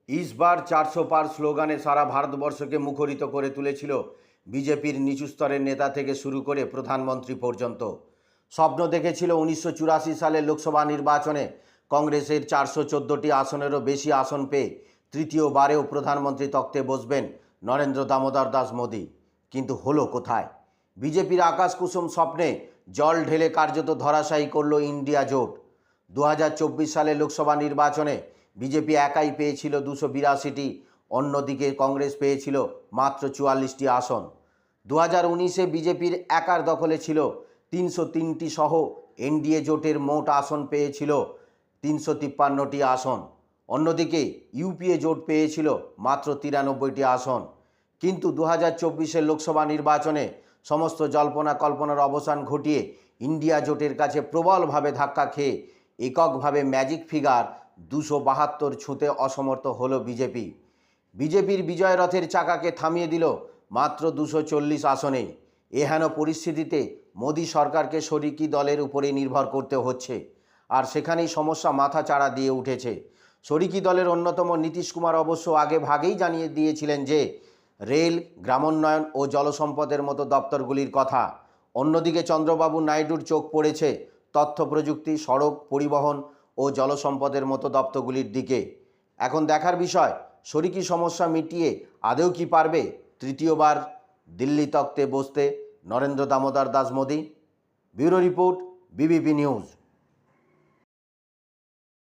इस बार 400 পার স্লোগানে সারা ভারতবর্ষকে মুখরিত করে তুলেছিল বিজেপির নিচু স্তরের নেতা থেকে শুরু করে প্রধানমন্ত্রী পর্যন্ত। স্বপ্ন দেখেছিল 1984 সালের লোকসভা নির্বাচনে কংগ্রেসের 414টি আসনেরও বেশি আসন পেয়ে তৃতীয়বারেও প্রধানমন্ত্রী তখ্তে বসবেন নরেন্দ্র দামোদর দাস মোদী। কিন্তু হলো কোথায়? বিজেপির আকাশকুসুম স্বপ্নে জল ঢেলে কার্যত ধরাশায়ী করল ইন্ডিয়া জোট। 2024 সালে লোকসভা নির্বাচনে বিজেপি একাই পেয়েছিল 282টি, অন্যদিকে কংগ্রেস পেয়েছিল মাত্র 44টি আসন। 2019-এ বিজেপির একার দখলে ছিল 303টি সহ এনডিএ জোটের মোট আসন পেয়েছিল 353টি আসন। অন্যদিকে ইউপিএ জোট পেয়েছিল মাত্র 93টি আসন। কিন্তু 2024-এর লোকসভা নির্বাচনে সমস্ত জল্পনা কল্পনার অবসান ঘটিয়ে ইন্ডিয়া জোটের কাছে প্রবলভাবে ধাক্কা খেয়ে এককভাবে ম্যাজিক ফিগার 272 ছুঁতে অসমর্থ হলো বিজেপি। বিজেপির বিজয় রথের চাকাকে থামিয়ে দিল মাত্র 240 আসনেই। এহেন পরিস্থিতিতে মোদী সরকারকে শরিকি দলের উপরে নির্ভর করতে হচ্ছে, আর সেখানেই সমস্যা মাথা চাড়া দিয়ে উঠেছে। শরিকি দলের অন্যতম নীতিশ কুমার অবশ্য আগে ভাগেই জানিয়ে দিয়েছিলেন যে রেল, গ্রামোন্নয়ন ও জলসম্পদের মতো দপ্তরগুলির কথা। অন্যদিকে চন্দ্রবাবু নাইডুর চোখ পড়েছে তথ্য প্রযুক্তি, সড়ক, পরিবহন ও জলসম্পদের মতো দপ্তরগুলির দিকে। এখন দেখার বিষয়, শরিকি সমস্যা মিটিয়ে আদৌ কি পারবে তৃতীয়বার দিল্লি তখ্তে বসতে Narendra Damodar Das Modi? Bureau report, BBP news.